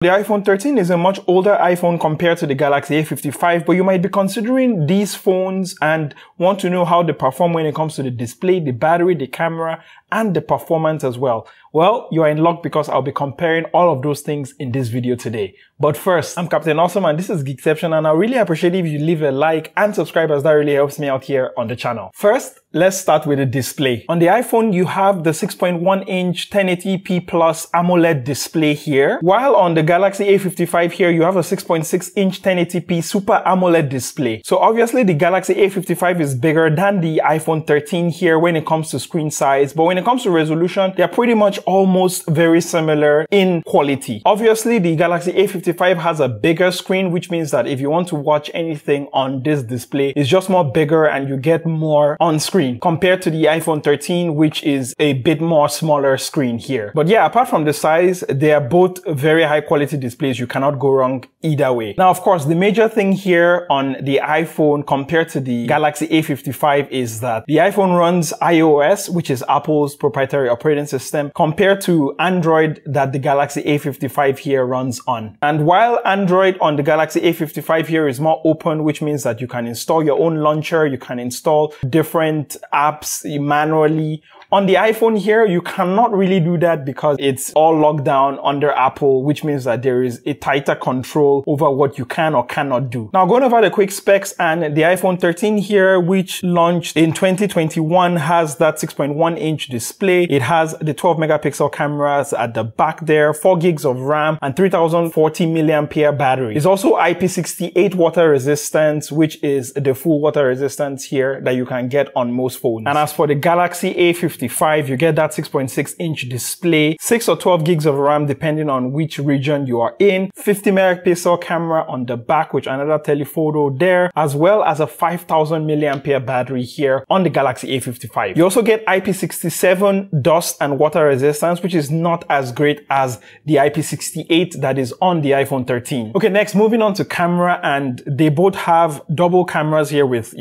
The iPhone 13 is a much older iPhone compared to the Galaxy A55, but you might be considering these phones and want to know how they perform when it comes to the display, the battery, the camera, and the performance as well. Well, you are in luck because I'll be comparing all of those things in this video today. But first, I'm Captain Awesome and this is Geekception, and I really appreciate if you leave a like and subscribe, as that really helps me out here on the channel. First, let's start with the display. On the iPhone, you have the 6.1-inch 1080p plus AMOLED display here, while on the Galaxy A55 here, you have a 6.6-inch 1080p Super AMOLED display. So obviously the Galaxy A55 is bigger than the iPhone 13 here when it comes to screen size, but when it comes to resolution, they're pretty much almost very similar in quality. Obviously, the Galaxy A55 has a bigger screen, which means that if you want to watch anything on this display, it's just more bigger and you get more on screen compared to the iPhone 13, which is a bit more smaller screen here. But yeah, apart from the size, they are both very high quality displays. You cannot go wrong either way. Now, of course, the major thing here on the iPhone compared to the Galaxy A55 is that the iPhone runs iOS, which is Apple's proprietary operating system, compared to Android that the Galaxy A55 here runs on. And while Android on the Galaxy A55 here is more open, which means that you can install your own launcher, you can install different apps manually. On the iPhone here, you cannot really do that because it's all locked down under Apple, which means that there is a tighter control over what you can or cannot do. Now, going over the quick specs, and the iPhone 13 here, which launched in 2021, has that 6.1-inch display. It has the 12 megapixel cameras at the back there, 4 gigs of RAM, and 3040 milliampere battery. It's also IP68 water resistance, which is the full water resistance here that you can get on most phones. And as for the Galaxy A55, you get that 6.6-inch display, 6 or 12 gigs of RAM depending on which region you are in, 50 megapixel camera on the back with another telephoto there, as well as a 5000 milliampere battery here on the Galaxy A55. You also get IP67 dust and water resistance, which is not as great as the IP68 that is on the iPhone 13. Okay, next, moving on to camera, and they both have double cameras here with,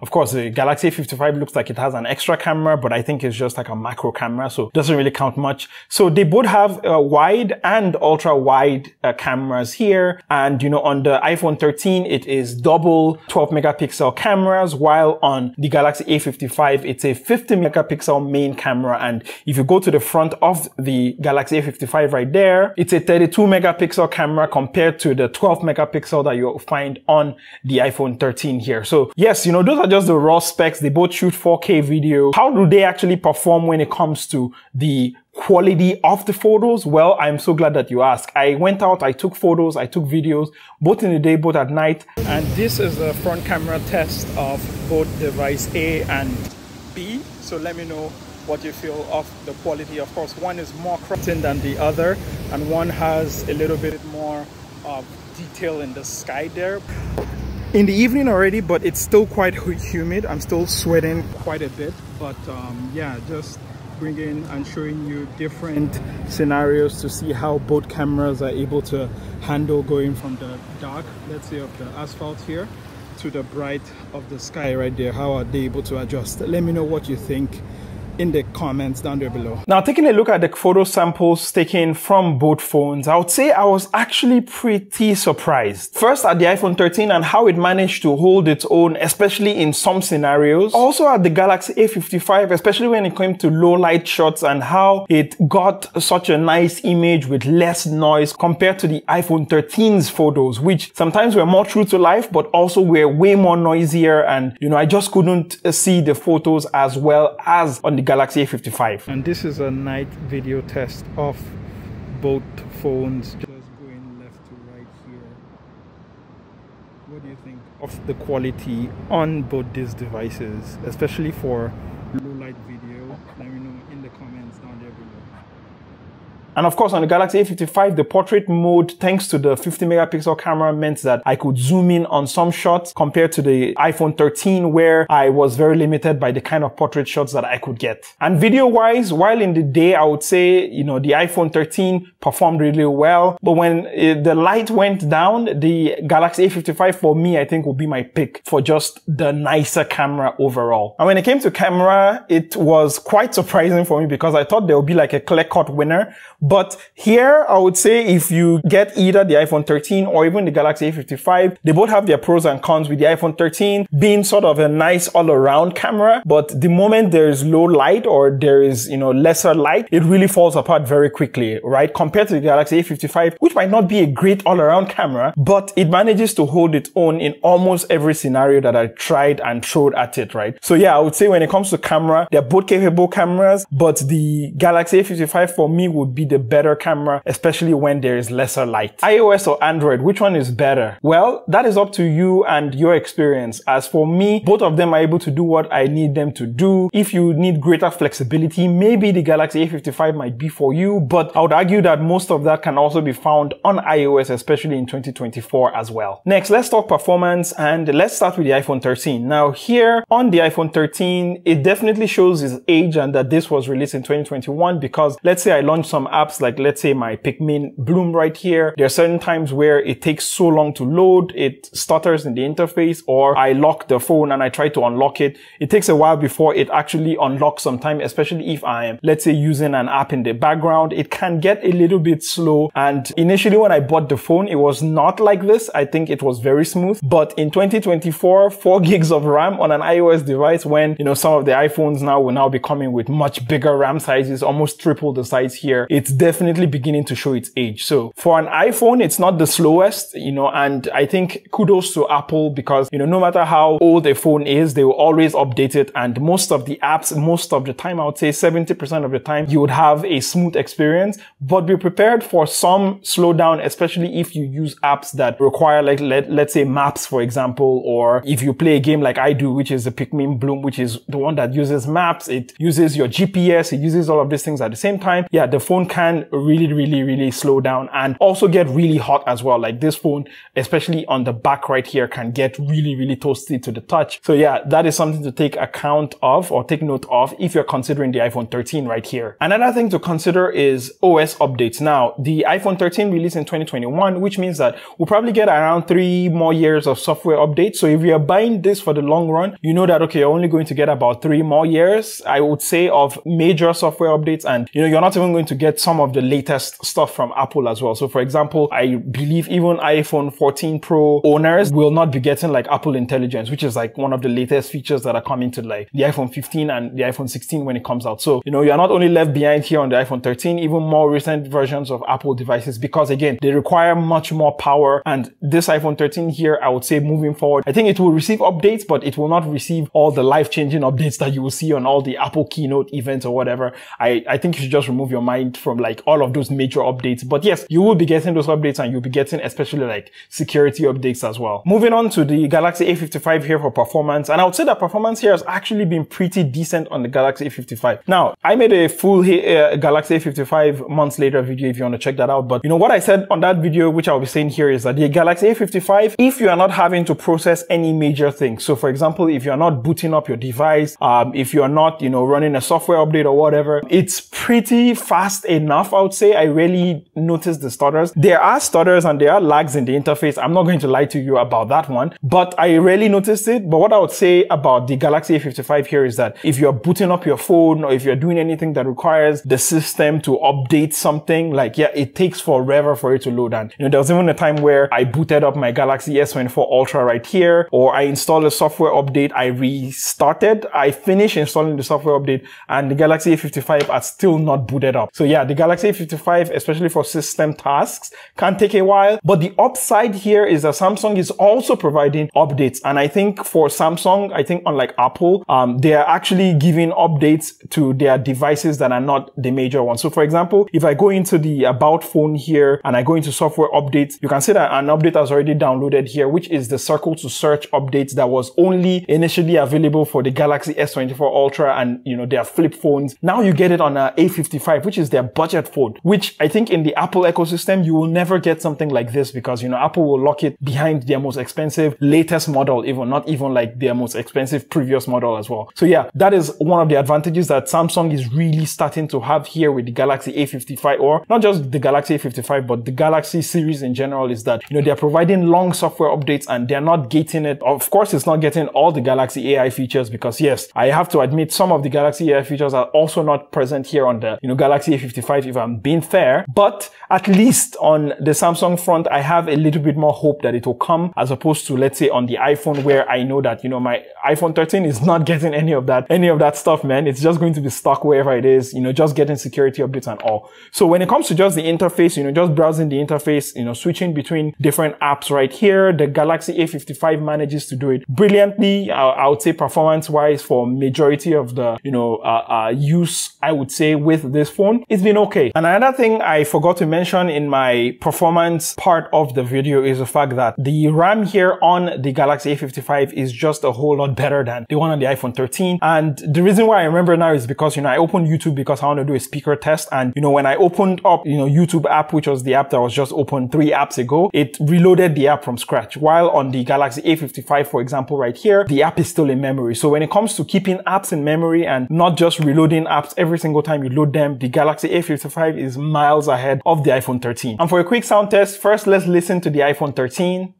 of course, the Galaxy A55 looks like it has an extra camera, but I think it's just like a macro camera, so it doesn't really count much. So they both have wide and ultra wide cameras here. And, on the iPhone 13, it is double 12 megapixel cameras, while on the Galaxy A55, it's a 50 megapixel main camera. And if you go to the front of the Galaxy A55 right there, it's a 32 megapixel camera compared to the 12 megapixel that you'll find on the iPhone 13 here. So yes, those are just the raw specs. They both shoot 4K video. How do they actually perform when it comes to the quality of the photos? Well, I'm so glad that you asked. I went out, I took photos, I took videos, both in the day, both at night. And this is the front camera test of both device A and B. So let me know what you feel of the quality. Of course, one is more cropped in than the other, and one has a little bit more of detail in the sky there. In the evening already, but it's still quite humid. I'm still sweating quite a bit, but yeah, just bringing and showing you different scenarios to see how both cameras are able to handle going from the dark, let's say, of the asphalt here to the bright of the sky right there. How are they able to adjust? Let me know what you think in the comments down there below. Now, taking a look at the photo samples taken from both phones, I would say I was actually pretty surprised. First at the iPhone 13 and how it managed to hold its own, especially in some scenarios. Also at the Galaxy A55, especially when it came to low light shots and how it got such a nice image with less noise compared to the iPhone 13's photos, which sometimes were more true to life, but also were way more noisier. And, I just couldn't see the photos as well as on the Galaxy A55. And this is a night video test of both phones, just going left to right here. What do you think of the quality on both these devices, especially for low light video? Let me know in the comments down there below. And of course, on the Galaxy A55, the portrait mode, thanks to the 50 megapixel camera, meant that I could zoom in on some shots compared to the iPhone 13, where I was very limited by the kind of portrait shots that I could get. And video-wise, while in the day, I would say, the iPhone 13 performed really well. But when the light went down, the Galaxy A55, for me, I think would be my pick for just the nicer camera overall. And when it came to camera, it was quite surprising for me because I thought there would be like a clear-cut winner. But here, I would say if you get either the iPhone 13 or even the Galaxy A55, they both have their pros and cons, with the iPhone 13 being sort of a nice all-around camera. But the moment there is low light or there is, lesser light, it really falls apart very quickly, right? Compared to the Galaxy A55, which might not be a great all-around camera, but it manages to hold its own in almost every scenario that I tried and throwed at it, right? So yeah, I would say when it comes to camera, they're both capable cameras, but the Galaxy A55 for me would be the better camera, especially when there is lesser light. iOS or Android, which one is better? Well, that is up to you and your experience. As for me, both of them are able to do what I need them to do. If you need greater flexibility, maybe the Galaxy A55 might be for you, but I would argue that most of that can also be found on iOS, especially in 2024 as well. Next, let's talk performance, and let's start with the iPhone 13. Now here on the iPhone 13, it definitely shows its age and that this was released in 2021, because let's say I launch some apps like, let's say, my Pikmin Bloom right here. There are certain times where it takes so long to load, it stutters in the interface, or I lock the phone and I try to unlock it. It takes a while before it actually unlocks sometimes, especially if I am, let's say, using an app in the background. It can get a little bit slow. And initially when I bought the phone, it was not like this. I think it was very smooth. But in 2024, 4 gigs of RAM on an iOS device, when, some of the iPhones now will now be coming with much bigger RAM sizes, almost triple the size here, it's definitely beginning to show its age. So for an iPhone, it's not the slowest, and I think kudos to Apple, because, no matter how old a phone is, they will always update it. And most of the apps, most of the time, I would say 70% of the time, you would have a smooth experience. But be prepared for some slowdown, especially if you use apps that require, like, let's say maps, for example, or if you play a game like I do, which is the Pikmin Bloom, which is the one that uses maps, it uses your GPS, it uses all of these things at the same time. Yeah, the phone can really slow down and also get really hot as well. Like this phone, especially on the back right here, can get really toasty to the touch. So yeah, that is something to take account of or take note of if you're considering the iPhone 13 right here. Another thing to consider is OS updates. Now, the iPhone 13 released in 2021, which means that we'll probably get around 3 more years of software updates. So if you're buying this for the long run, you know that, okay, you're only going to get about 3 more years, I would say, of major software updates. And, you're not even going to get some of the latest stuff from Apple as well. So for example, I believe even iPhone 14 Pro owners will not be getting like Apple Intelligence, which is like one of the latest features that are coming to like the iPhone 15 and the iPhone 16 when it comes out. So, you're not only left behind here on the iPhone 13, even more recent versions of Apple devices, because again, they require much more power. And this iPhone 13 here, I would say moving forward, I think it will receive updates, but it will not receive all the life-changing updates that you will see on all the Apple keynote events or whatever. I think you should just remove your mind from like all of those major updates. But yes, you will be getting those updates, and you'll be getting especially like security updates as well. Moving on to the Galaxy A55 here for performance. And I would say that performance here has actually been pretty decent on the Galaxy A55. Now, I made a full Galaxy A55 months later video if you want to check that out. But what I said on that video, which I'll be saying here, is that the Galaxy A55, if you are not having to process any major things, so for example, if you're not booting up your device, if you're not, running a software update or whatever, it's pretty fast enough, I would say. I rarely notice the stutters. There are stutters and there are lags in the interface. I'm not going to lie to you about that one, but I rarely noticed it. But what I would say about the Galaxy A55 here is that if you're booting up your phone, or if you're doing anything that requires the system to update something, like, yeah, it takes forever for it to load. And, there was even a time where I booted up my Galaxy S24 Ultra right here, or I installed a software update, I restarted, I finished installing the software update, and the Galaxy A55 had still not booted up. So yeah, the Galaxy A55, especially for system tasks, can take a while. But the upside here is that Samsung is also providing updates. And I think for Samsung, I think unlike Apple, they are actually giving updates to their devices that are not the major ones. So for example, if I go into the About phone here and I go into software updates, you can see that an update has already downloaded here, which is the Circle to Search update that was only initially available for the Galaxy S24 Ultra and, their flip phones. Now you get it on an A55, which is their budget phone, which I think in the Apple ecosystem, you will never get something like this, because, Apple will lock it behind their most expensive latest model, even not even like their most expensive previous model as well. So yeah, that is one of the advantages that Samsung is really starting to have here with the Galaxy A55, or not just the Galaxy A55, but the Galaxy series in general, is that, they're providing long software updates and they're not gating it. Of course, it's not getting all the Galaxy AI features, because yes, I have to admit some of the Galaxy AI features are also not present here on the, Galaxy A55 A55 if I'm being fair, but at least on the Samsung front, I have a little bit more hope that it will come as opposed to, let's say, on the iPhone, where I know that, you know, my iPhone 13 is not getting any of that stuff, man. It's just going to be stuck wherever it is, you know, just getting security updates and all. So when it comes to just the interface, you know, just browsing the interface, you know, switching between different apps right here, the Galaxy A55 manages to do it brilliantly. I would say performance wise for majority of the, you know, use, I would say with this phone, it's been okay. And another thing I forgot to mention in my performance part of the video is the fact that the RAM here on the Galaxy A55 is just a whole lot better than the one on the iPhone 13. And the reason why I remember now is because, you know, I opened YouTube because I want to do a speaker test. And, you know, when I opened up, you know, YouTube app, which was the app that was just opened 3 apps ago, it reloaded the app from scratch. While on the Galaxy A55, for example, right here, the app is still in memory. So when it comes to keeping apps in memory and not just reloading apps every single time you load them, the Galaxy A55 is miles ahead of the iPhone 13. And for a quick sound test, first let's listen to the iPhone 13.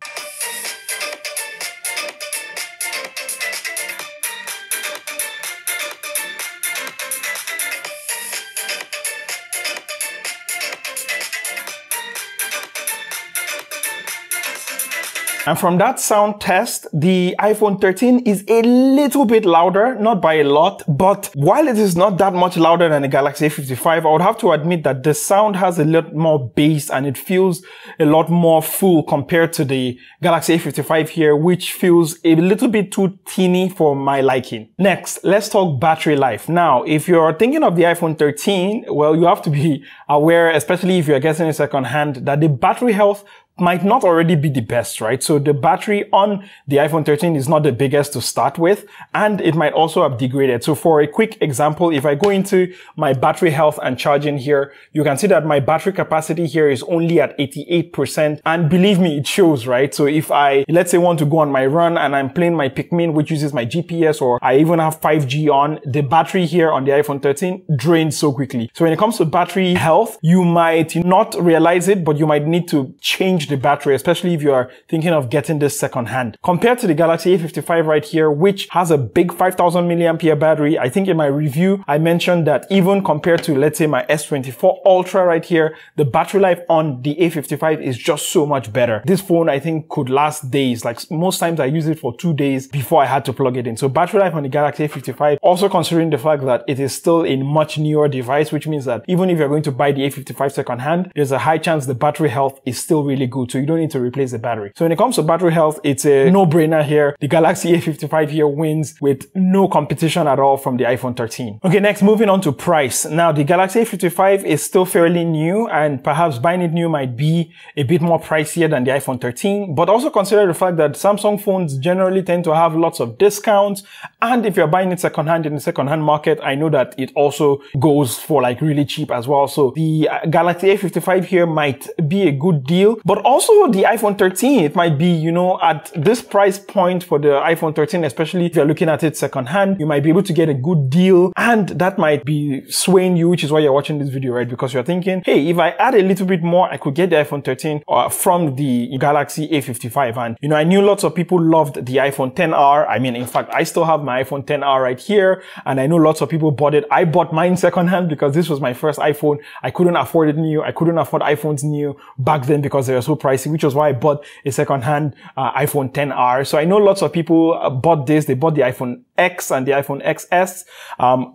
And from that sound test, the iPhone 13 is a little bit louder, not by a lot, but while it is not that much louder than the Galaxy A55, I would have to admit that the sound has a lot more bass and it feels a lot more full compared to the Galaxy A55 here, which feels a little bit too teeny for my liking. Next, let's talk battery life. Now, if you're thinking of the iPhone 13, well, you have to be aware, especially if you're getting it second hand, that the battery health might not already be the best, right? So the battery on the iPhone 13 is not the biggest to start with, and it might also have degraded. So for a quick example, if I go into my battery health and charging here, you can see that my battery capacity here is only at 88%. And believe me, it shows, right? So if I, let's say, want to go on my run and I'm playing my Pikmin, which uses my GPS, or I even have 5G on, the battery here on the iPhone 13 drains so quickly. So when it comes to battery health, you might not realize it, but you might need to change the battery, especially if you are thinking of getting this second hand. Compared to the Galaxy A55 right here, which has a big 5000 milliampere battery, I think in my review, I mentioned that even compared to, let's say, my S24 Ultra right here, the battery life on the A55 is just so much better. This phone, I think, could last days. Like most times I use it for 2 days before I had to plug it in. So battery life on the Galaxy A55, also considering the fact that it is still a much newer device, which means that even if you're going to buy the A55 second hand, there's a high chance the battery health is still really good. So you don't need to replace the battery. So when it comes to battery health, it's a no-brainer here. The Galaxy A55 here wins with no competition at all from the iPhone 13. Okay, next, moving on to price. Now, the Galaxy A55 is still fairly new, and perhaps buying it new might be a bit more pricier than the iPhone 13, but also consider the fact that Samsung phones generally tend to have lots of discounts, and if you're buying it secondhand in the secondhand market, I know that it also goes for like really cheap as well. So the Galaxy A55 here might be a good deal, but also the iPhone 13, it might be, you know, at this price point for the iPhone 13, especially if you're looking at it secondhand, you might be able to get a good deal, and that might be swaying you, which is why you're watching this video, right? Because you're thinking, hey, if I add a little bit more, I could get the iPhone 13 from the Galaxy A55. And, you know, I knew lots of people loved the iPhone XR. I mean, in fact, I still have my iPhone XR right here, and I know lots of people bought it. I bought mine secondhand because this was my first iPhone. I couldn't afford it new. I couldn't afford iPhones new back then because they were so pricey, which was why I bought a second-hand iPhone XR. So I know lots of people bought this. They bought the iPhone X and the iPhone XS.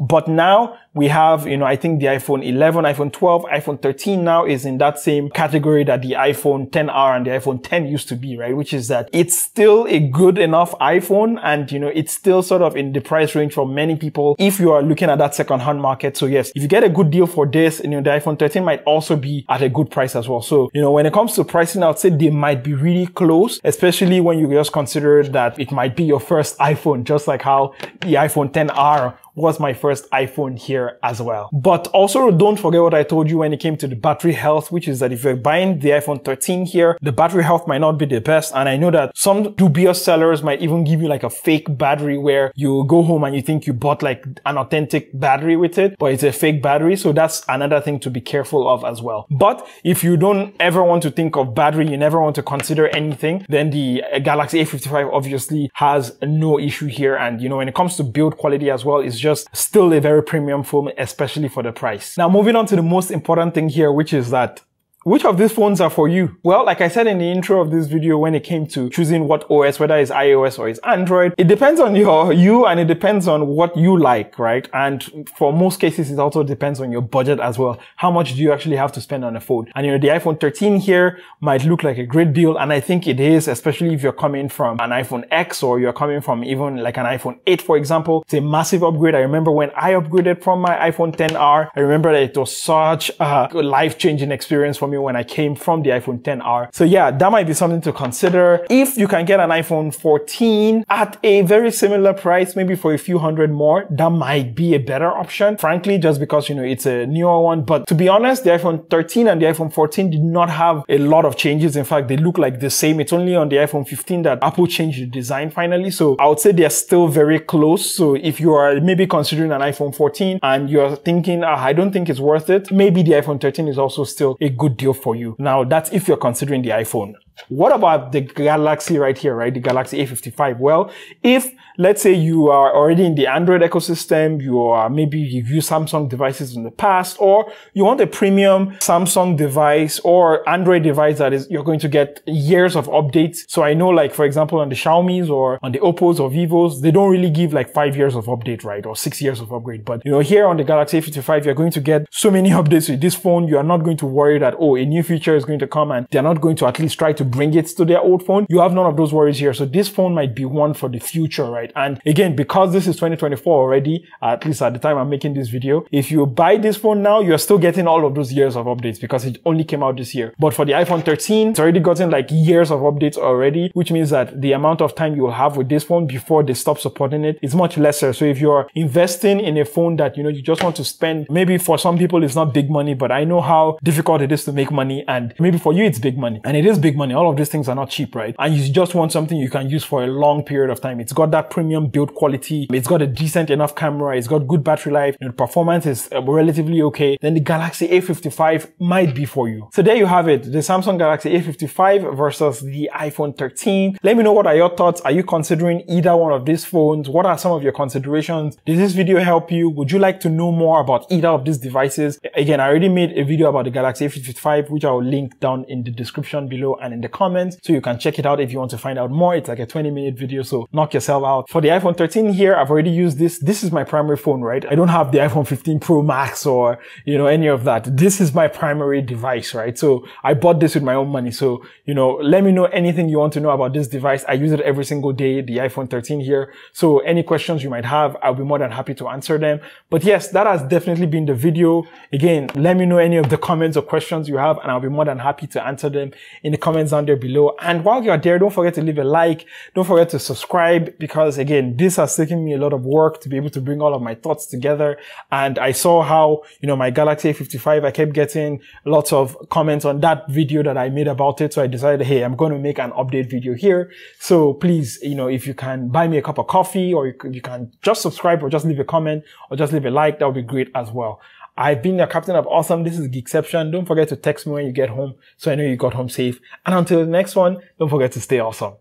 But now we have, you know, I think the iPhone 11, iPhone 12, iPhone 13 now is in that same category that the iPhone XR and the iPhone 10 used to be, right? Which is that it's still a good enough iPhone, and, you know, it's still sort of in the price range for many people if you are looking at that second-hand market. So yes, if you get a good deal for this, you know, the iPhone 13 might also be at a good price as well. So, you know, when it comes to pricing, I'd say they might be really close, especially when you just consider that it might be your first iPhone, just like how the iPhone XR was my first iPhone here as well. But also don't forget what I told you when it came to the battery health, which is that if you're buying the iPhone 13 here, the battery health might not be the best. And I know that some dubious sellers might even give you like a fake battery where you go home and you think you bought like an authentic battery with it, but it's a fake battery. So that's another thing to be careful of as well. But if you don't ever want to think of battery, you never want to consider anything, then the Galaxy A55 obviously has no issue here. And, you know, when it comes to build quality as well, it's just just still a very premium phone, especially for the price. Now, moving on to the most important thing here, which is that which of these phones are for you? Well, like I said in the intro of this video, when it came to choosing what OS, whether it's iOS or it's Android, it depends on you and it depends on what you like, right? And for most cases, it also depends on your budget as well. How much do you actually have to spend on a phone? And the iPhone 13 here might look like a great deal, and I think it is, especially if you're coming from an iPhone X or you're coming from even like an iPhone 8, for example. It's a massive upgrade. I remember when I upgraded from my iPhone XR, I remember that it was such a life-changing experience for me when I came from the iPhone XR. So yeah, that might be something to consider. If you can get an iPhone 14 at a very similar price, maybe for a few hundred more, that might be a better option, frankly, just because, it's a newer one. But to be honest, the iPhone 13 and the iPhone 14 did not have a lot of changes. In fact, they look like the same. It's only on the iPhone 15 that Apple changed the design finally. So I would say they're still very close. So if you are maybe considering an iPhone 14 and you're thinking, I don't think it's worth it, maybe the iPhone 13 is also still a good deal for you. Now, that's if you're considering the iPhone. What about the Galaxy right here, right? The Galaxy A55. Well, if let's say you are already in the Android ecosystem, you've used Samsung devices in the past, or you want a premium Samsung device or Android device that you're going to get years of updates. So I know, like, for example, on the Xiaomi's or on the Oppos or Vivos, they don't really give like 5 years of update, right? Or 6 years of upgrade. But, here on the Galaxy A55, you're going to get so many updates with this phone. You are not going to worry that, a new feature is going to come and they're not going to at least try to bring it to their old phone. You have none of those worries here. So this phone might be one for the future, right? And again, because this is 2024 already, at least at the time I'm making this video, if you buy this phone now, you're still getting all of those years of updates because it only came out this year. But for the iPhone 13, it's already gotten like years of updates already, which means that the amount of time you will have with this phone before they stop supporting it is much lesser. So if you're investing in a phone that, you just want to spend, maybe for some people it's not big money, but I know how difficult it is to make money, and maybe for you it's big money, and it is big money. All of these things are not cheap, right? And you just want something you can use for a long period of time. It's got that premium build quality. It's got a decent enough camera. It's got good battery life. The performance is relatively okay. Then the Galaxy A55 might be for you. So there you have it. The Samsung Galaxy A55 versus the iPhone 13. Let me know, what are your thoughts? Are you considering either one of these phones? What are some of your considerations? Did this video help you? Would you like to know more about either of these devices? Again, I already made a video about the Galaxy A55, which I will link down in the description below and in the comments, so you can check it out if you want to find out more. It's like a 20-minute video, so knock yourself out. For the iPhone 13 here, I've already used this. This is my primary phone, right? I don't have the iPhone 15 Pro Max or, any of that. This is my primary device, right? So I bought this with my own money. So, let me know anything you want to know about this device. I use it every single day, the iPhone 13 here. So any questions you might have, I'll be more than happy to answer them. But yes, that has definitely been the video. Again, let me know any of the comments or questions you have, and I'll be more than happy to answer them in the comments down there below. And while you're there, don't forget to leave a like. Don't forget to subscribe, because again, this has taken me a lot of work to be able to bring all of my thoughts together. And I saw how, my Galaxy A55, I kept getting lots of comments on that video that I made about it. So I decided, hey, I'm going to make an update video here. So please, if you can buy me a cup of coffee, or you can just subscribe, or just leave a comment, or just leave a like, that would be great as well. I've been your Captain of Awesome. This is Geekception. Don't forget to text me when you get home, so I know you got home safe. And until the next one, don't forget to stay awesome.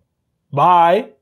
Bye.